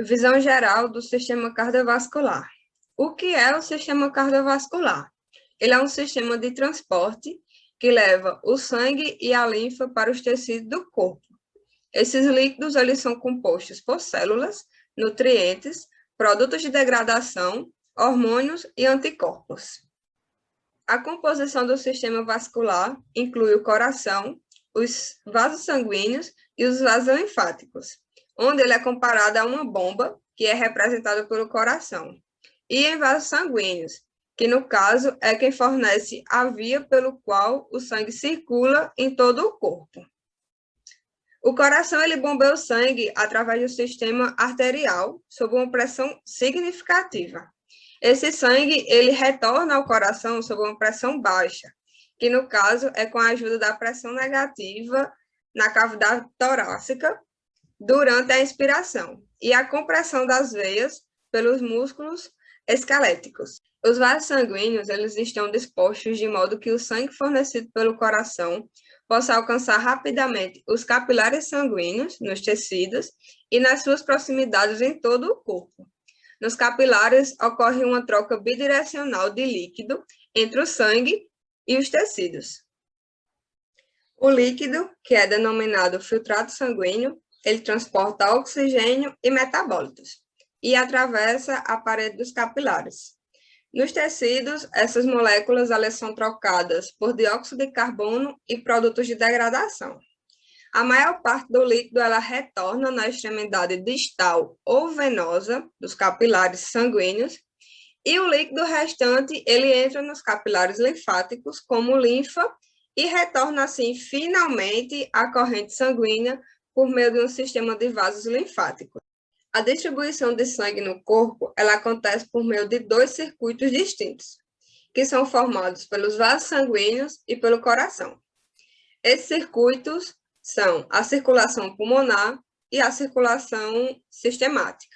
Visão geral do sistema cardiovascular. O que é o sistema cardiovascular? Ele é um sistema de transporte que leva o sangue e a linfa para os tecidos do corpo. Esses líquidos eles são compostos por células, nutrientes, produtos de degradação, hormônios e anticorpos. A composição do sistema vascular inclui o coração, os vasos sanguíneos e os vasos linfáticos, onde ele é comparado a uma bomba, que é representada pelo coração, e em vasos sanguíneos, que no caso é quem fornece a via pelo qual o sangue circula em todo o corpo. O coração ele bombeia o sangue através do sistema arterial sob uma pressão significativa. Esse sangue ele retorna ao coração sob uma pressão baixa, que no caso é com a ajuda da pressão negativa na cavidade torácica durante a inspiração e a compressão das veias pelos músculos esqueléticos. Os vasos sanguíneos eles estão dispostos de modo que o sangue fornecido pelo coração possa alcançar rapidamente os capilares sanguíneos nos tecidos e nas suas proximidades em todo o corpo. Nos capilares ocorre uma troca bidirecional de líquido entre o sangue e os tecidos. O líquido, que é denominado filtrado sanguíneo, ele transporta oxigênio e metabólitos e atravessa a parede dos capilares. Nos tecidos, essas moléculas elas são trocadas por dióxido de carbono e produtos de degradação. A maior parte do líquido ela retorna na extremidade distal ou venosa dos capilares sanguíneos e o líquido restante ele entra nos capilares linfáticos como linfa e retorna assim finalmente à corrente sanguínea por meio de um sistema de vasos linfáticos. A distribuição de sangue no corpo ela acontece por meio de dois circuitos distintos, que são formados pelos vasos sanguíneos e pelo coração. Esses circuitos são a circulação pulmonar e a circulação sistemática.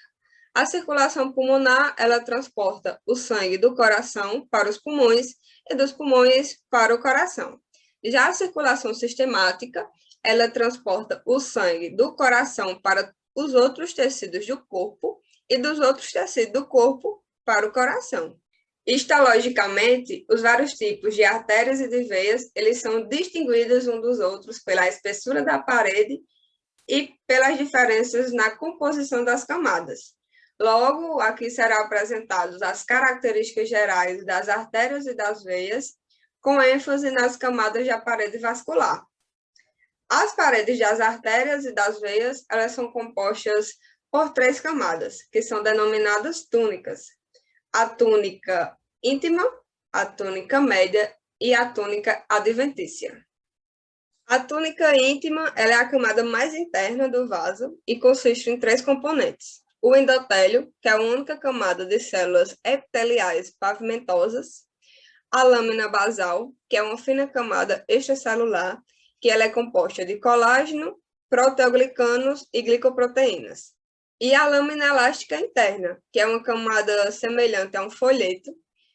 A circulação pulmonar, ela transporta o sangue do coração para os pulmões e dos pulmões para o coração. Já a circulação sistemática, ela transporta o sangue do coração para os outros tecidos do corpo e dos outros tecidos do corpo para o coração. Histologicamente, os vários tipos de artérias e de veias, eles são distinguidos uns dos outros pela espessura da parede e pelas diferenças na composição das camadas. Logo, aqui serão apresentadas as características gerais das artérias e das veias, com ênfase nas camadas da parede vascular. As paredes das artérias e das veias, elas são compostas por 3 camadas, que são denominadas túnicas. A túnica íntima, a túnica média e a túnica adventícia. A túnica íntima ela é a camada mais interna do vaso e consiste em 3 componentes. O endotélio, que é a única camada de células epiteliais pavimentosas. A lâmina basal, que é uma fina camada extracelular, que ela é composta de colágeno, proteoglicanos e glicoproteínas. E a lâmina elástica interna, que é uma camada semelhante a um folheto,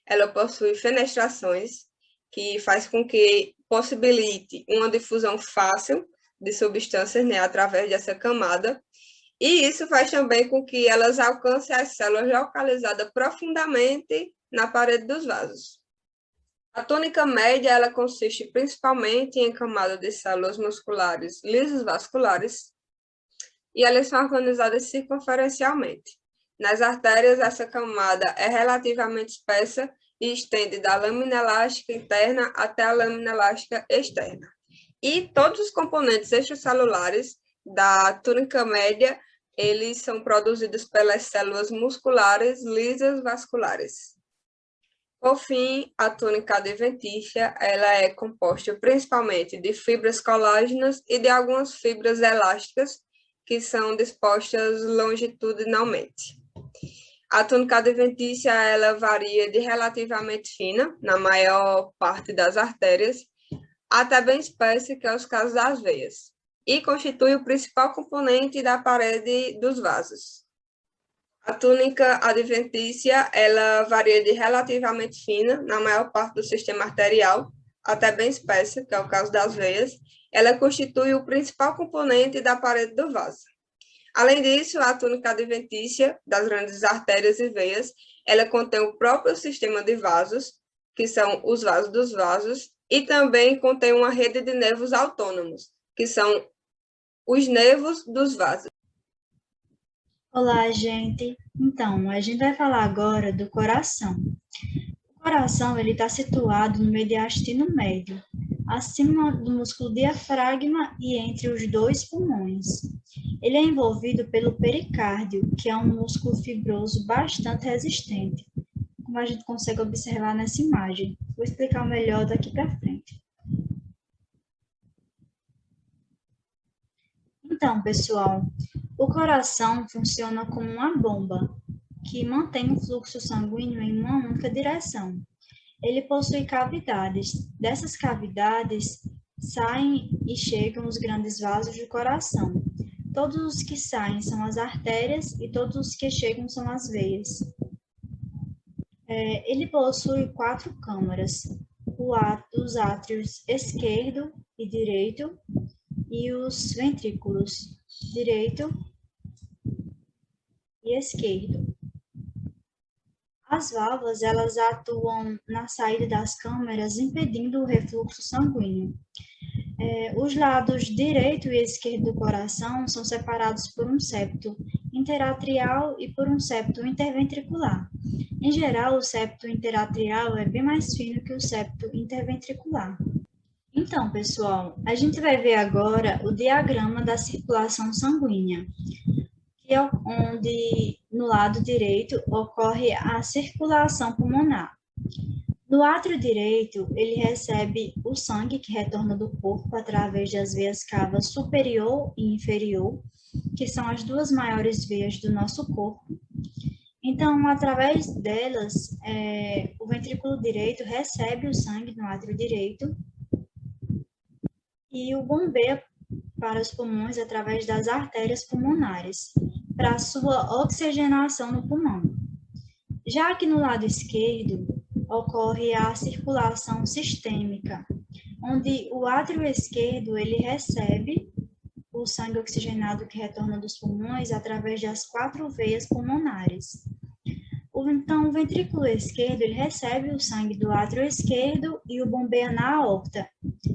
ela possui fenestrações, que faz com que possibilite uma difusão fácil de substâncias, né, através dessa camada, e isso faz também com que elas alcancem as células localizadas profundamente na parede dos vasos. A túnica média ela consiste principalmente em camada de células musculares lisas vasculares, e elas são organizadas circunferencialmente. Nas artérias, essa camada é relativamente espessa e estende da lâmina elástica interna até a lâmina elástica externa. E todos os componentes extracelulares da túnica média, eles são produzidos pelas células musculares lisas vasculares. Por fim, a túnica adventícia, ela é composta principalmente de fibras colágenas e de algumas fibras elásticas, que são dispostas longitudinalmente. A túnica adventícia ela varia de relativamente fina, na maior parte das artérias, até bem espessa, que é os casos das veias, e constitui o principal componente da parede dos vasos. A túnica adventícia ela varia de relativamente fina, na maior parte do sistema arterial, até bem espessa, que é o caso das veias. Ela constitui o principal componente da parede do vaso. Além disso, a túnica adventícia das grandes artérias e veias, ela contém o próprio sistema de vasos, que são os vasos dos vasos, e também contém uma rede de nervos autônomos, que são os nervos dos vasos. Olá, gente. Então, a gente vai falar agora do coração. O coração ele está situado no mediastino médio, acima do músculo diafragma e entre os dois pulmões. Ele é envolvido pelo pericárdio, que é um músculo fibroso bastante resistente, como a gente consegue observar nessa imagem. Vou explicar melhor daqui para frente. Então, pessoal, o coração funciona como uma bomba que mantém o fluxo sanguíneo em uma única direção. Ele possui cavidades. Dessas cavidades saem e chegam os grandes vasos do coração. Todos os que saem são as artérias e todos os que chegam são as veias. Ele possui 4 câmaras, os átrios esquerdo e direito e os ventrículos direito e esquerdo. As válvulas, elas atuam na saída das câmaras, impedindo o refluxo sanguíneo. Os lados direito e esquerdo do coração são separados por um septo interatrial e por um septo interventricular. Em geral, o septo interatrial é bem mais fino que o septo interventricular. Então, pessoal, a gente vai ver agora o diagrama da circulação sanguínea, que é onde no lado direito ocorre a circulação pulmonar. No átrio direito, ele recebe o sangue que retorna do corpo através das veias cavas superior e inferior, que são as duas maiores veias do nosso corpo. Então, através delas, o ventrículo direito recebe o sangue no átrio direito e o bombeia para os pulmões através das artérias pulmonares, para sua oxigenação no pulmão. Já que no lado esquerdo ocorre a circulação sistêmica, onde o átrio esquerdo ele recebe o sangue oxigenado que retorna dos pulmões através das 4 veias pulmonares. Então, o ventrículo esquerdo ele recebe o sangue do átrio esquerdo e o bombeia na aorta,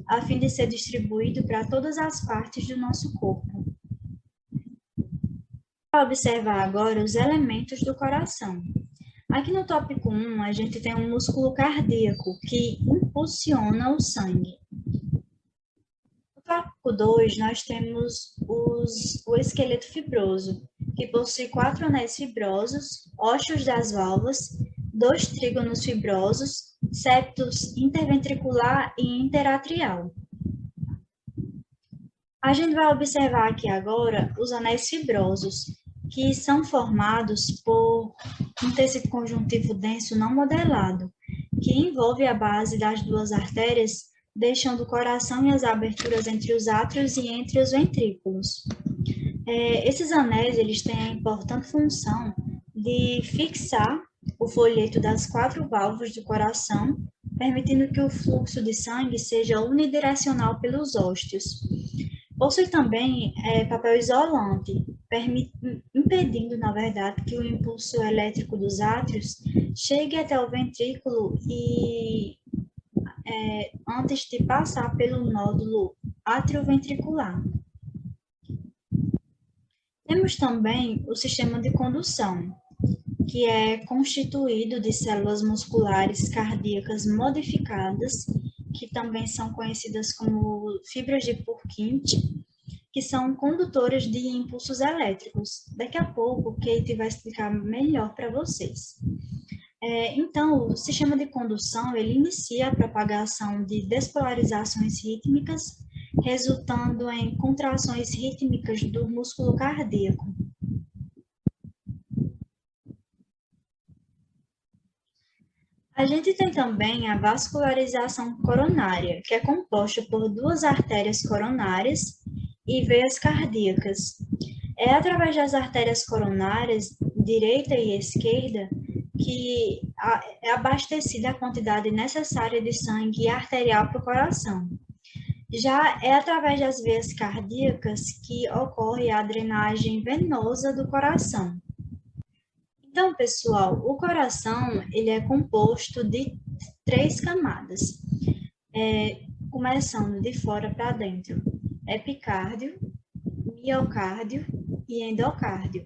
a fim de ser distribuído para todas as partes do nosso corpo. Vamos observar agora os elementos do coração. Aqui no tópico 1, a gente tem um músculo cardíaco que impulsiona o sangue. No tópico 2, nós temos o esqueleto fibroso, que possui 4 anéis fibrosos, ósseos das válvulas, 2 trígonos fibrosos, septos interventricular e interatrial. A gente vai observar aqui agora os anéis fibrosos, que são formados por um tecido conjuntivo denso não modelado, que envolve a base das 2 artérias, deixando o coração e as aberturas entre os átrios e entre os ventrículos. Esses anéis eles têm a importante função de fixar o folheto das 4 válvulas do coração, permitindo que o fluxo de sangue seja unidirecional pelos ósteos. Possui também papel isolante, impedindo, na verdade, que o impulso elétrico dos átrios chegue até o ventrículo e antes de passar pelo nódulo atrioventricular. Temos também o sistema de condução, que é constituído de células musculares cardíacas modificadas, que também são conhecidas como fibras de Purkinje, que são condutores de impulsos elétricos. Daqui a pouco, o Kate vai explicar melhor para vocês. Então, o sistema de condução, ele inicia a propagação de despolarizações rítmicas, resultando em contrações rítmicas do músculo cardíaco. A gente tem também a vascularização coronária, que é composta por 2 artérias coronárias e veias cardíacas. É através das artérias coronárias, direita e esquerda, que é abastecida a quantidade necessária de sangue arterial para o coração. Já é através das veias cardíacas que ocorre a drenagem venosa do coração. Então, pessoal, o coração ele é composto de 3 camadas, começando de fora para dentro: epicárdio, miocárdio e endocárdio.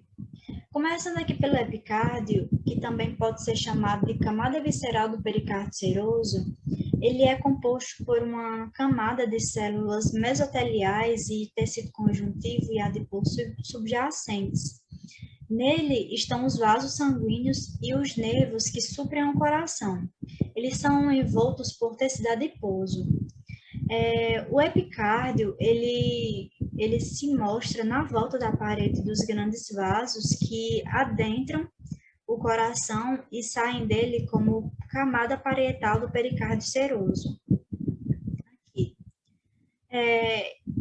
Começando aqui pelo epicárdio, que também pode ser chamado de camada visceral do pericárdio seroso, ele é composto por uma camada de células mesoteliais e tecido conjuntivo e adiposo subjacentes. Nele estão os vasos sanguíneos e os nervos que suprem o coração. Eles são envoltos por tecido adiposo. O epicárdio, ele se mostra na volta da parede dos grandes vasos que adentram o coração e saem dele como camada parietal do pericárdio seroso. Aqui.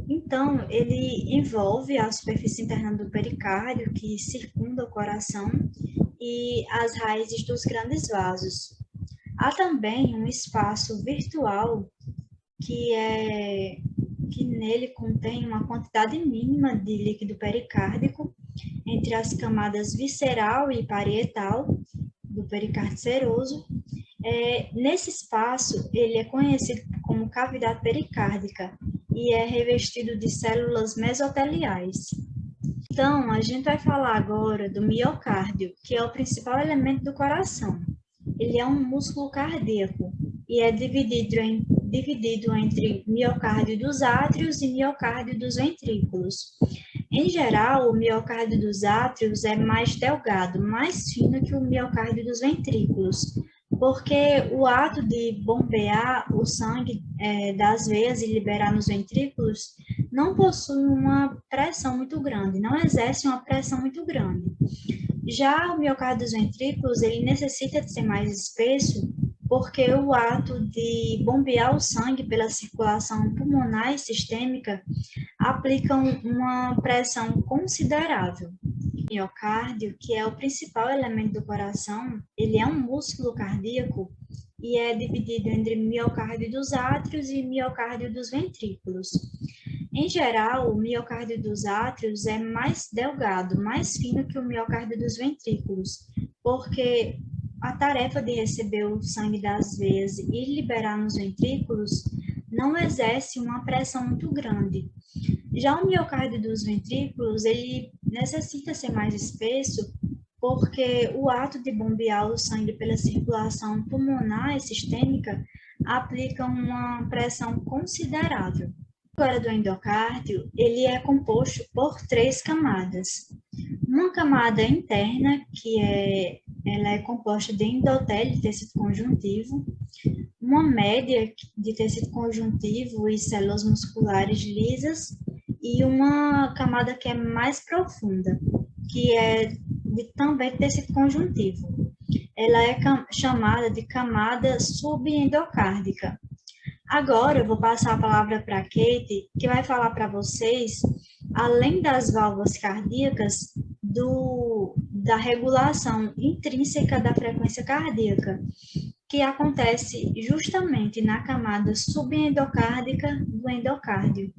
Então, ele envolve a superfície interna do pericárdio, que circunda o coração, e as raízes dos grandes vasos. Há também um espaço virtual que nele contém uma quantidade mínima de líquido pericárdico entre as camadas visceral e parietal do pericárdio seroso. Nesse espaço, ele é conhecido como cavidade pericárdica e é revestido de células mesoteliais. Então, a gente vai falar agora do miocárdio, que é o principal elemento do coração. Ele é um músculo cardíaco e é dividido entre miocárdio dos átrios e miocárdio dos ventrículos. Em geral, o miocárdio dos átrios é mais delgado, mais fino que o miocárdio dos ventrículos, porque o ato de bombear o sangue das veias e liberar nos ventrículos não possui uma pressão muito grande, não exerce uma pressão muito grande. Já o miocárdio dos ventrículos, ele necessita de ser mais espesso, porque o ato de bombear o sangue pela circulação pulmonar e sistêmica aplica uma pressão considerável. O miocárdio, que é o principal elemento do coração, ele é um músculo cardíaco e é dividido entre miocárdio dos átrios e miocárdio dos ventrículos. Em geral, o miocárdio dos átrios é mais delgado, mais fino que o miocárdio dos ventrículos, porque a tarefa de receber o sangue das veias e liberar nos ventrículos não exerce uma pressão muito grande. Já o miocárdio dos ventrículos, ele necessita ser mais espesso, porque o ato de bombear o sangue pela circulação pulmonar e sistêmica aplica uma pressão considerável. Agora, do endocárdio, ele é composto por 3 camadas. Uma camada interna, ela é composta de endotélio de tecido conjuntivo, uma média de tecido conjuntivo e células musculares lisas, e uma camada que é mais profunda, que é também de tecido conjuntivo. Ela é chamada de camada subendocárdica. Agora eu vou passar a palavra para a Kate, que vai falar para vocês, além das válvulas cardíacas, da regulação intrínseca da frequência cardíaca, que acontece justamente na camada subendocárdica do endocárdio.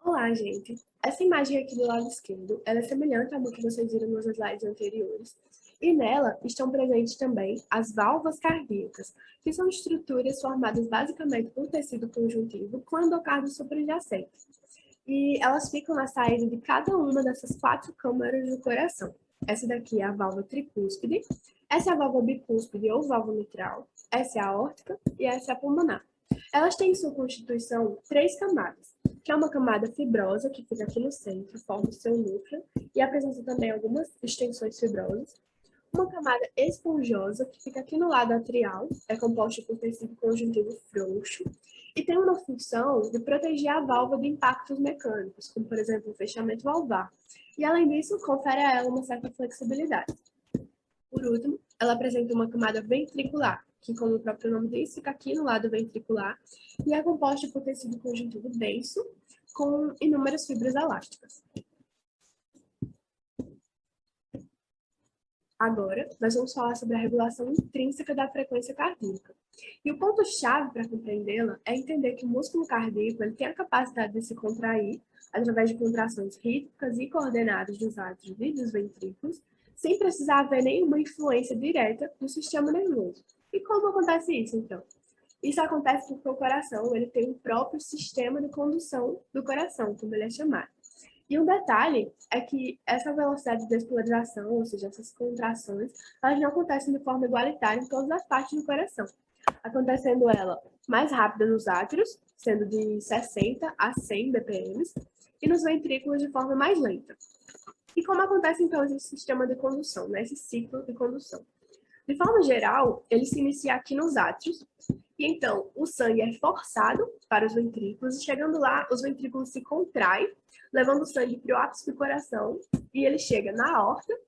Olá, gente! Essa imagem aqui do lado esquerdo, ela é semelhante à que vocês viram nos slides anteriores, e nela estão presentes também as válvulas cardíacas, que são estruturas formadas basicamente por tecido conjuntivo com endocárdio suprajacente. E elas ficam na saída de cada uma dessas 4 câmaras do coração. Essa daqui é a válvula tricúspide, essa é a válvula bicúspide ou válvula mitral, essa é a aórtica e essa é a pulmonar. Elas têm em sua constituição 3 camadas, que é uma camada fibrosa, que fica aqui no centro, forma o seu núcleo, e apresenta também algumas extensões fibrosas. Uma camada esponjosa, que fica aqui no lado atrial, é composta por tecido conjuntivo frouxo, e tem uma função de proteger a válvula de impactos mecânicos, como, por exemplo, o fechamento valvar. E, além disso, confere a ela uma certa flexibilidade. Por último, ela apresenta uma camada ventricular, que, como o próprio nome diz, fica aqui no lado ventricular, e é composta por tecido conjuntivo denso, com inúmeras fibras elásticas. Agora, nós vamos falar sobre a regulação intrínseca da frequência cardíaca. E o ponto-chave para compreendê-la é entender que o músculo cardíaco ele tem a capacidade de se contrair através de contrações rítmicas e coordenadas dos átrios e dos ventrículos, sem precisar haver nenhuma influência direta do sistema nervoso. E como acontece isso, então? Isso acontece porque o coração ele tem um próprio sistema de condução do coração, como ele é chamado. E um detalhe é que essa velocidade de despolarização, ou seja, essas contrações, elas não acontecem de forma igualitária em todas as partes do coração, acontecendo ela mais rápida nos átrios, sendo de 60 a 100 bpm, e nos ventrículos de forma mais lenta. E como acontece então esse sistema de condução, né? Esse ciclo de condução? De forma geral, ele se inicia aqui nos átrios, e então o sangue é forçado para os ventrículos, e chegando lá, os ventrículos se contraem, levando o sangue para o ápice do coração, e ele chega na aorta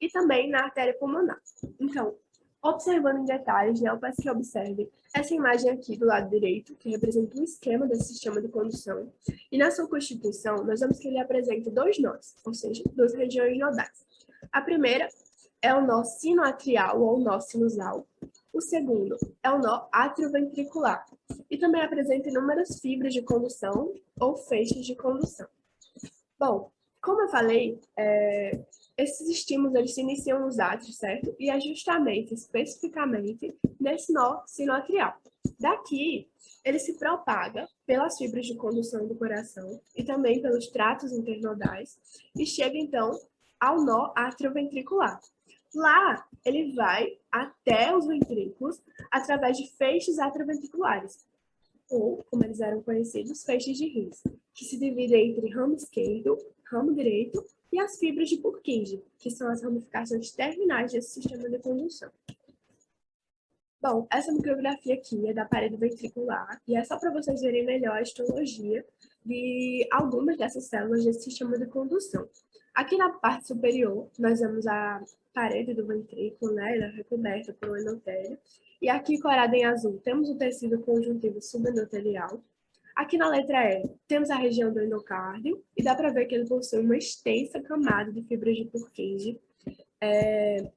e também na artéria pulmonar. Então, observando em detalhes, né, eu peço que observem essa imagem aqui do lado direito, que representa um esquema desse sistema de condução. E na sua constituição, nós vemos que ele apresenta dois nós, ou seja, duas regiões nodais. A primeira é o nó sinoatrial ou nó sinusal. O segundo é o nó atrioventricular. E também apresenta inúmeras fibras de condução ou feixes de condução. Bom, como eu falei, esses estímulos eles se iniciam nos átrios, certo? E é justamente, especificamente, nesse nó sinoatrial. Daqui, ele se propaga pelas fibras de condução do coração e também pelos tratos internodais e chega, então, ao nó atrioventricular. Lá, ele vai até os ventrículos através de feixes atrioventriculares, ou, como eles eram conhecidos, feixes de His, que se dividem entre ramo esquerdo, ramo direito e as fibras de Purkinje, que são as ramificações terminais desse sistema de condução. Bom, essa micrografia aqui é da parede ventricular e é só para vocês verem melhor a histologia de algumas dessas células desse sistema de condução. Aqui na parte superior, nós vemos a parede do ventrículo, né? Ela é recoberta por um endotélio. E aqui, corada em azul, temos o tecido conjuntivo subendotelial. Aqui na letra E, temos a região do endocárdio, e dá para ver que ele possui uma extensa camada de fibras de Purkinje.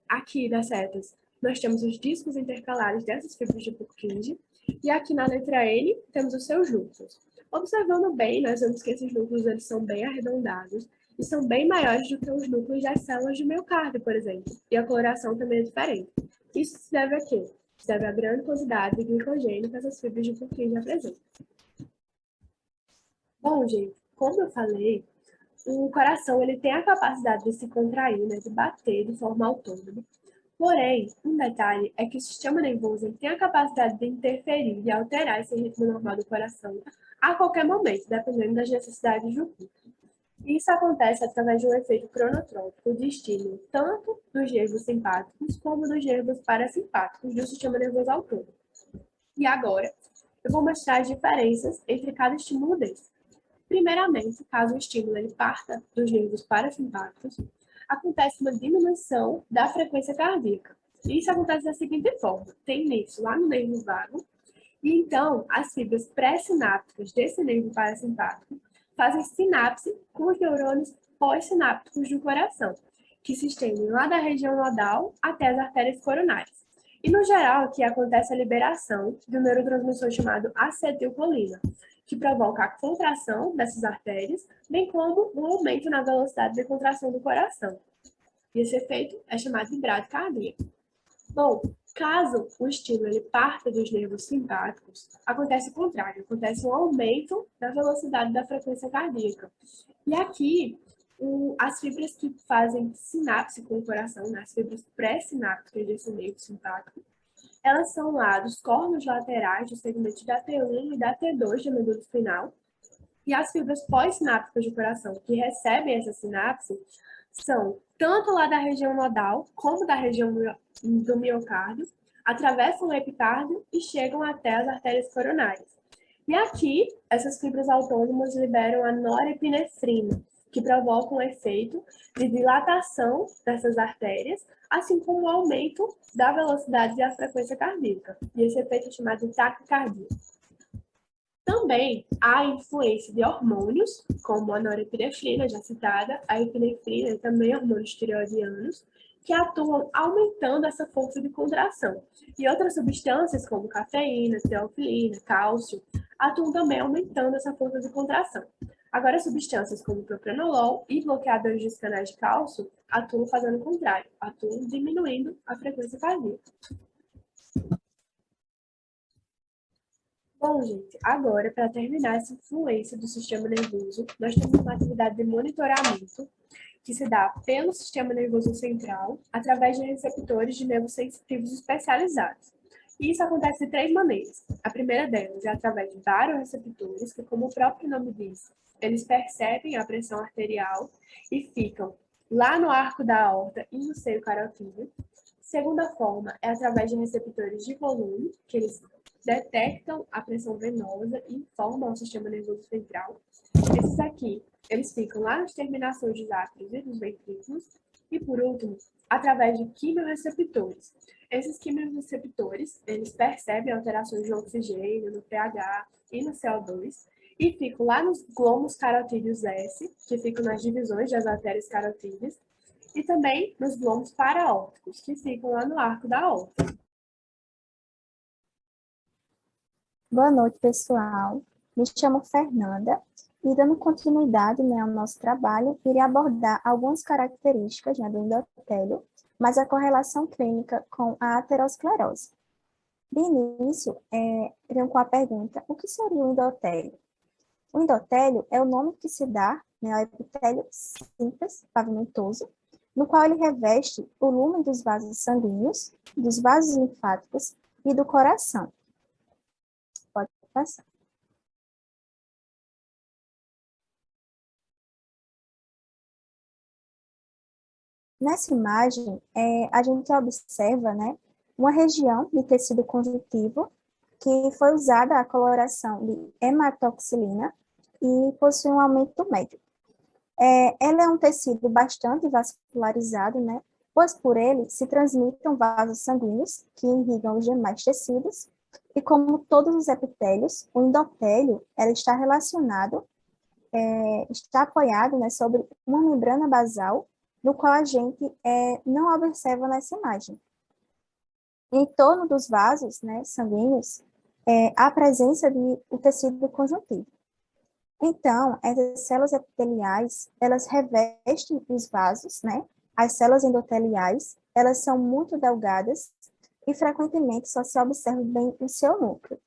Aqui nas setas, nós temos os discos intercalares dessas fibras de Purkinje, e aqui na letra N, temos os seus núcleos. Observando bem, nós vemos que esses núcleos eles são bem arredondados, e são bem maiores do que os núcleos das células de miocárdio, por exemplo, e a coloração também é diferente. Isso se deve a quê? Se deve à grande quantidade de glicogênio que essas fibras de Purkinje apresentam. Bom, gente, como eu falei, o coração ele tem a capacidade de se contrair, né, de bater de forma autônoma. Porém, um detalhe é que o sistema nervoso ele tem a capacidade de interferir e alterar esse ritmo normal do coração a qualquer momento, dependendo das necessidades do corpo. Isso acontece através de um efeito cronotrópico de estímulo tanto dos nervos simpáticos como dos nervos parasimpáticos do sistema nervoso autônomo. E agora, eu vou mostrar as diferenças entre cada estímulo desse. Primeiramente, caso o estímulo ele parta dos nervos parasimpáticos, acontece uma diminuição da frequência cardíaca. Isso acontece da seguinte forma: tem início lá no nervo vago, e então as fibras pré-sinápticas desse nervo parasimpático fazem sinapse com os neurônios pós-sinápticos do coração, que se estendem lá da região nodal até as artérias coronárias. E, no geral, aqui acontece a liberação de um neurotransmissor chamado acetilcolina, que provoca a contração dessas artérias, bem como um aumento na velocidade de contração do coração. E esse efeito é chamado de bradicardia. Bom, caso o estímulo ele parta dos nervos simpáticos, acontece o contrário, acontece um aumento da velocidade da frequência cardíaca. E aqui, as fibras que fazem sinapse com o coração, né, as fibras pré-sinápticas desse nervo simpático, elas são lá dos cornos laterais dos segmentos da T1 e da T2 da medula espinhal, e as fibras pós-sinápticas do coração que recebem essa sinapse são tanto lá da região nodal como da região do miocárdio, atravessam o epicárdio e chegam até as artérias coronárias. E aqui, essas fibras autônomas liberam a norepinefrina, que provoca um efeito de dilatação dessas artérias, assim como o aumento da velocidade e a frequência cardíaca. E esse efeito é chamado de taquicardia. Também há a influência de hormônios, como a norepinefrina, já citada, a epinefrina e também hormônios tireoidianos, que atuam aumentando essa força de contração. E outras substâncias, como cafeína, teofilina, cálcio, atuam também aumentando essa força de contração. Agora, substâncias como propranolol e bloqueadores dos canais de cálcio atuam fazendo o contrário, atuam diminuindo a frequência cardíaca. Bom, gente, agora, para terminar essa influência do sistema nervoso, nós temos uma atividade de monitoramento que se dá pelo sistema nervoso central através de receptores de nervos sensitivos especializados. E isso acontece de 3 maneiras. A primeira delas é através de baroreceptores, que, como o próprio nome diz, eles percebem a pressão arterial e ficam lá no arco da aorta e no seio carotídeo. Segunda forma é através de receptores de volume, que eles detectam a pressão venosa e informam ao sistema nervoso central. Esses aqui, eles ficam lá nas terminações dos átrios e dos ventrículos. E, por último, através de quimiorreceptores. Esses quimiorreceptores, eles percebem alterações no oxigênio, no pH e no CO2 e ficam lá nos glôbulos carotídeos S, que ficam nas divisões das artérias carotídeas, e também nos glôbulos paraórticos, que ficam lá no arco da aorta. Boa noite, pessoal. Me chamo Fernanda e, dando continuidade, né, ao nosso trabalho, irei abordar algumas características, né, do endotélio, mas a correlação clínica com a aterosclerose. De início, venho com a pergunta: o que seria o endotélio? O endotélio é o nome que se dá, né, ao epitélio simples, pavimentoso, no qual ele reveste o lumen dos vasos sanguíneos, dos vasos linfáticos e do coração. Pode passar. Nessa imagem, a gente observa, né, uma região de tecido conjuntivo que foi usada a coloração de hematoxilina e possui um aumento médio. Ela é um tecido bastante vascularizado, né, pois por ele se transmitem vasos sanguíneos que irrigam os demais tecidos, e como todos os epitélios, o endotélio ela está relacionado, está apoiado, né, sobre uma membrana basal, no qual a gente não observa nessa imagem. Em torno dos vasos, né, sanguíneos, há a presença de o tecido conjuntivo. Então, essas células epiteliais, elas revestem os vasos, né? As células endoteliais, elas são muito delgadas e frequentemente só se observa bem o seu núcleo.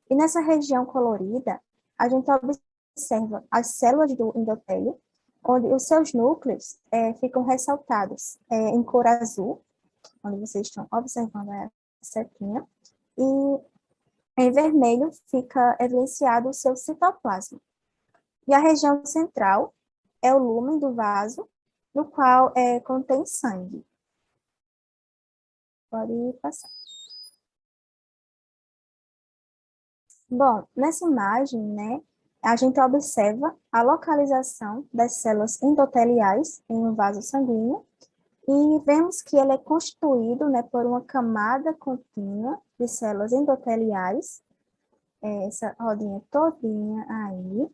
E nessa região colorida, a gente observa as células do endotélio, onde os seus núcleos ficam ressaltados em cor azul, onde vocês estão observando a setinha, e em vermelho fica evidenciado o seu citoplasma. E a região central é o lúmen do vaso, no qual contém sangue. Pode passar. Bom, nessa imagem, né, a gente observa a localização das células endoteliais em um vaso sanguíneo e vemos que ele é constituído, né, por uma camada contínua de células endoteliais, essa rodinha todinha aí,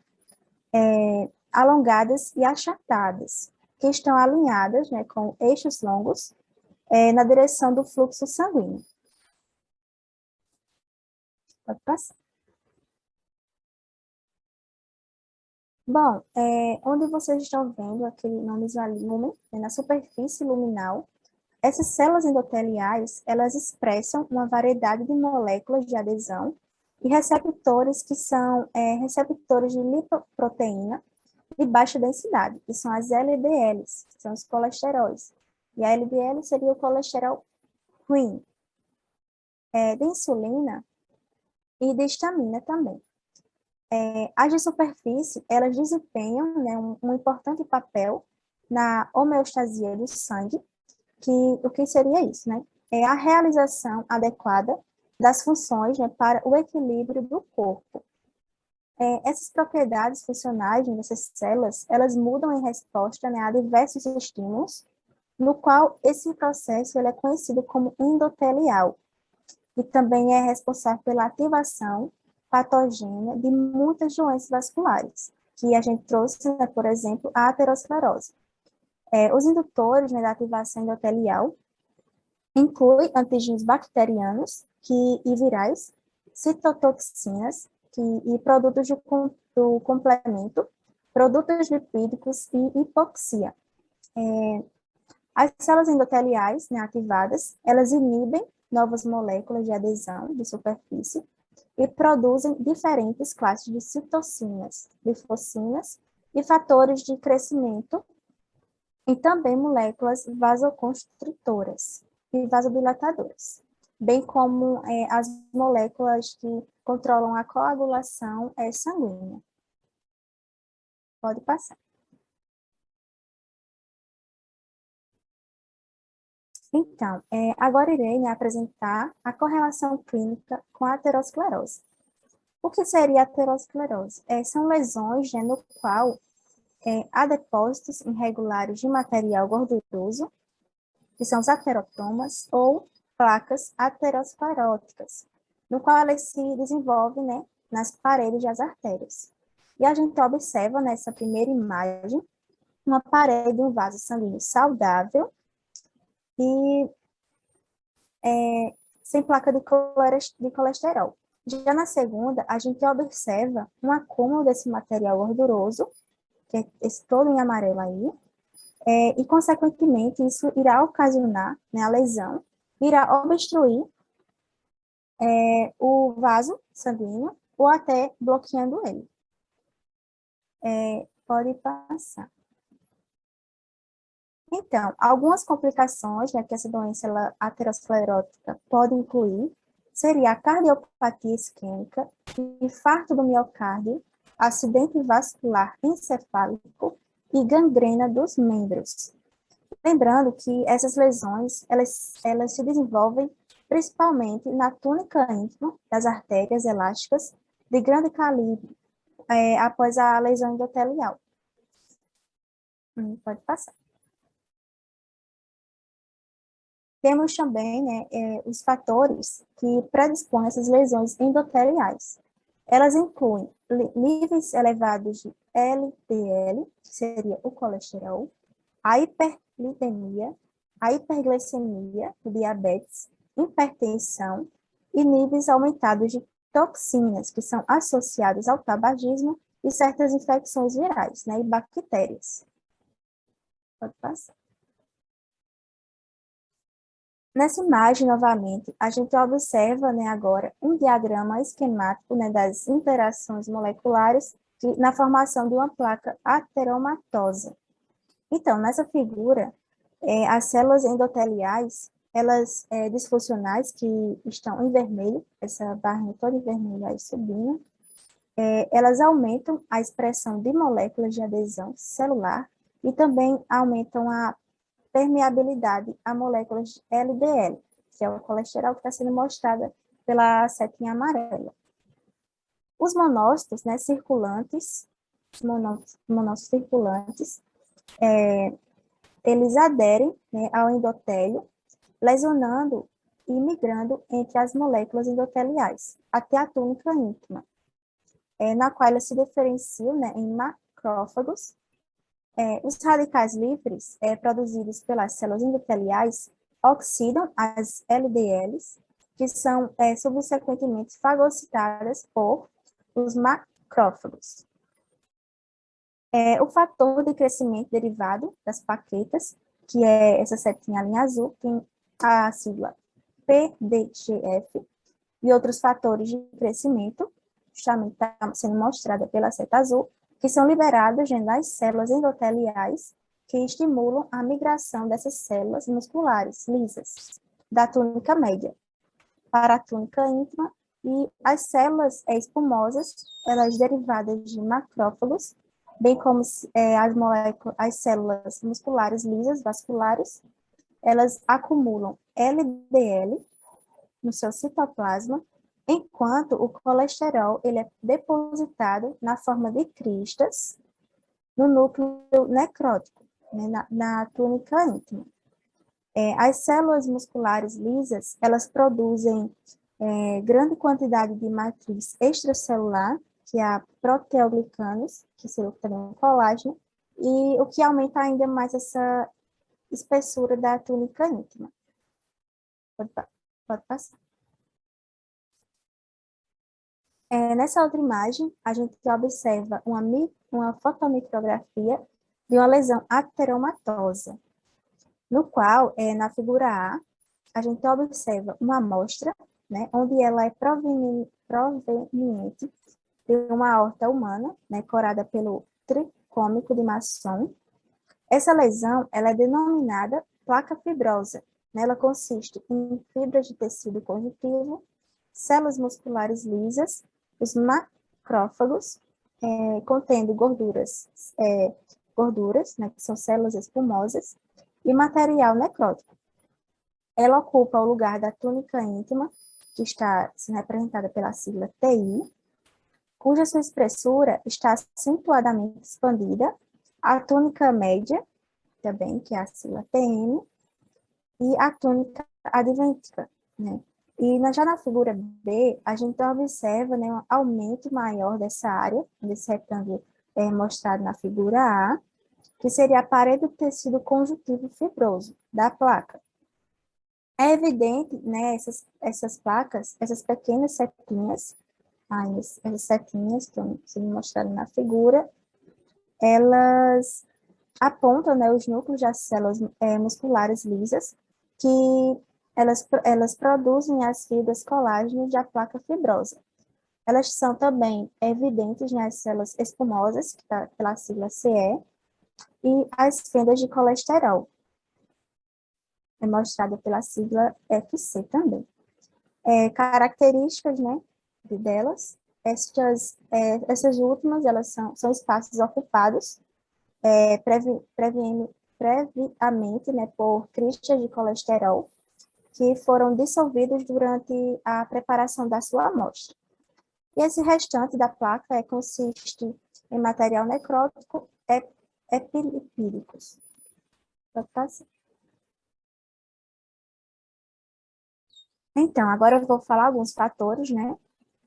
alongadas e achatadas, que estão alinhadas, né, com eixos longos na direção do fluxo sanguíneo. Pode passar. Bom, onde vocês estão vendo aquele nome lumen, na superfície luminal, essas células endoteliais, elas expressam uma variedade de moléculas de adesão e receptores que são receptores de lipoproteína de baixa densidade, que são as LDLs, que são os colesteróis. E a LDL seria o colesterol ruim, de insulina e de histamina também. As de superfície, elas desempenham, né, um importante papel na homeostasia do sangue, que o que seria isso, né? É a realização adequada das funções, né, para o equilíbrio do corpo. Essas propriedades funcionais dessas células, elas mudam em resposta, né, a diversos estímulos, no qual esse processo ele é conhecido como endotelial, e também é responsável pela ativação patogênia de muitas doenças vasculares, que a gente trouxe, né, por exemplo, a aterosclerose. Os indutores, né, da ativação endotelial incluem antígenos bacterianos e virais, citotoxinas e produtos do complemento, produtos lipídicos e hipoxia. As células endoteliais, né, ativadas, elas inibem novas moléculas de adesão de superfície e produzem diferentes classes de citocinas, lifocinas e fatores de crescimento, e também moléculas vasoconstritoras e vasodilatadoras, bem como as moléculas que controlam a coagulação sanguínea. Pode passar. Então, agora irei, né, apresentar a correlação clínica com a aterosclerose. O que seria a aterosclerose? São lesões, né, no qual há depósitos irregulares de material gorduroso, que são os aterotomas, ou placas ateroscleróticas, no qual elas se desenvolvem, né, nas paredes das artérias. E a gente observa nessa primeira imagem uma parede de um vaso sanguíneo saudável e sem placa de colesterol. Já na segunda, a gente observa um acúmulo desse material gorduroso, que é esse todo em amarelo aí, e, consequentemente, isso irá ocasionar, né, a lesão, irá obstruir o vaso sanguíneo ou até bloqueando ele. Pode passar. Então, algumas complicações, né, que essa doença aterosclerótica pode incluir seria a cardiopatia isquêmica, infarto do miocárdio, acidente vascular encefálico e gangrena dos membros. Lembrando que essas lesões, elas se desenvolvem principalmente na túnica íntima das artérias elásticas de grande calibre, após a lesão endotelial. Pode passar. Temos também, né, os fatores que predispõem essas lesões endoteliais. Elas incluem níveis elevados de LDL, que seria o colesterol, a hiperlipidemia, a hiperglicemia, o diabetes, hipertensão e níveis aumentados de toxinas, que são associadas ao tabagismo e certas infecções virais, né, e bactérias. Pode passar. Nessa imagem, novamente, a gente observa, né, agora um diagrama esquemático, né, das interações moleculares na formação de uma placa ateromatosa. Então, nessa figura, as células endoteliais, elas disfuncionais, que estão em vermelho, essa barrinha toda em vermelho aí subindo, elas aumentam a expressão de moléculas de adesão celular e também aumentam a permeabilidade a moléculas de LDL, que é o colesterol que está sendo mostrada pela setinha amarela. Os monócitos, né, circulantes, monócitos circulantes, eles aderem, né, ao endotélio, lesionando e migrando entre as moléculas endoteliais, até a túnica íntima, na qual elas se diferenciam, né, em macrófagos. Os radicais livres, produzidos pelas células endoteliais, oxidam as LDLs, que são subsequentemente fagocitadas por os macrófagos. O fator de crescimento derivado das plaquetas, que é essa setinha ali em azul, tem a sigla PDGF, e outros fatores de crescimento, justamente está sendo mostrada pela seta azul, que são liberados nas células endoteliais, que estimulam a migração dessas células musculares lisas, da túnica média para a túnica íntima, e as células espumosas, elas derivadas de macrófagos, bem como as células musculares lisas, vasculares, elas acumulam LDL no seu citoplasma, enquanto o colesterol ele é depositado na forma de cristas no núcleo necrótico, né, na túnica íntima. As células musculares lisas, elas produzem grande quantidade de matriz extracelular, que é a proteoglicanos, que seria também o colágeno, e o que aumenta ainda mais essa espessura da túnica íntima. Pode passar. Nessa outra imagem, a gente observa uma fotomicrografia de uma lesão ateromatosa, no qual, na figura A gente observa uma amostra, né, onde ela é proveniente de uma aorta humana, né, corada pelo tricômico de Masson. Essa lesão, ela é denominada placa fibrosa, né, ela consiste em fibras de tecido conjuntivo, células musculares lisas, os macrófagos, contendo gorduras, né, que são células espumosas, e material necrótico. Ela ocupa o lugar da túnica íntima, que está sendo representada pela sigla TI, cuja sua espessura está acentuadamente expandida, a túnica média, também, que é a sigla TM, e a túnica advêntica, né? E já na figura B, a gente observa, né, um aumento maior dessa área, desse retângulo mostrado na figura A, que seria a parede do tecido conjuntivo fibroso da placa. É evidente, né, essas placas, essas pequenas setinhas, essas setinhas que estão sendo mostradas na figura, elas apontam, né, os núcleos das células musculares lisas, que elas produzem as fibras colágenas da placa fibrosa. Elas são também evidentes nas células espumosas, que está pela sigla CE, e as fendas de colesterol, é mostrada pela sigla FC também. Características, né, delas, essas últimas, elas são espaços ocupados previamente, né, por cristas de colesterol, que foram dissolvidos durante a preparação da sua amostra. E esse restante da placa consiste em material necrótico epilipídicos. Pode passar. Então, agora eu vou falar alguns fatores, né,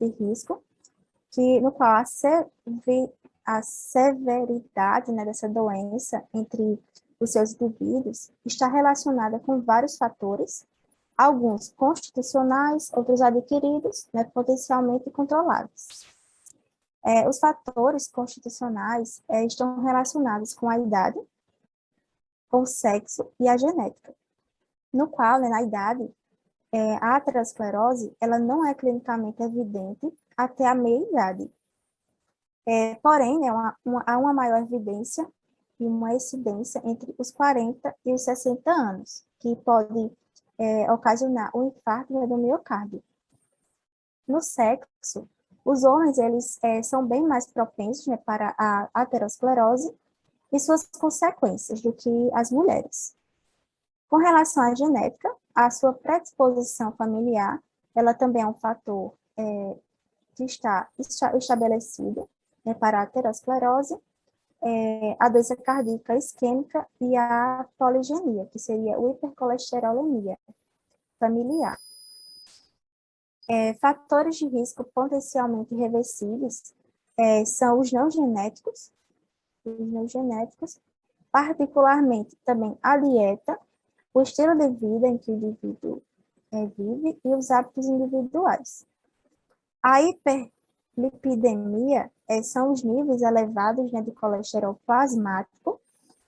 de risco, no qual a severidade, né, dessa doença entre os seus indivíduos está relacionada com vários fatores, alguns constitucionais, outros adquiridos, né, potencialmente controláveis. Os fatores constitucionais estão relacionados com a idade, com o sexo e a genética, no qual, né, na idade, a aterosclerose, ela não é clinicamente evidente até a meia-idade. Porém, né, há uma maior evidência e uma incidência entre os 40 e os 60 anos, que pode ocasionar o infarto, né, do miocárdio. No sexo, os homens eles são bem mais propensos, né, para a aterosclerose e suas consequências do que as mulheres. Com relação à genética, a sua predisposição familiar, ela também é um fator que está estabelecido, né, para a aterosclerose, a doença cardíaca isquêmica e a poligenia, que seria o hipercolesterolemia familiar. Fatores de risco potencialmente reversíveis são os não genéticos, particularmente também a dieta, o estilo de vida em que o indivíduo vive e os hábitos individuais. A hiperlipidemia são os níveis elevados, né, de colesterol plasmático,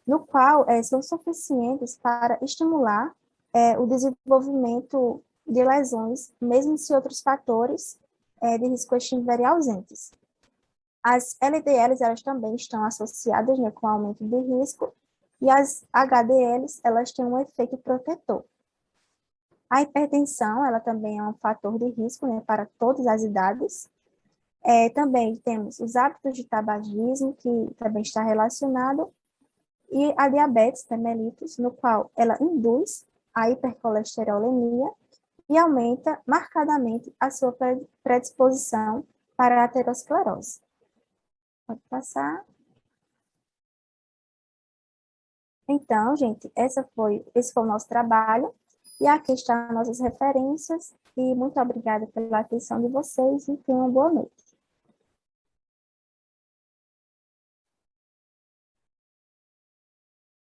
no qual são suficientes para estimular o desenvolvimento de lesões, mesmo se outros fatores de risco estiverem ausentes. As LDLs, elas também estão associadas, né, com aumento de risco, e as HDLs, elas têm um efeito protetor. A hipertensão, ela também é um fator de risco, né, para todas as idades. Também temos os hábitos de tabagismo, que também está relacionado, e a diabetes mellitus, no qual ela induz a hipercolesterolemia e aumenta marcadamente a sua predisposição para a aterosclerose. Pode passar. Então, gente, esse foi o nosso trabalho. E aqui estão nossas referências, e muito obrigada pela atenção de vocês, e tenham uma boa noite.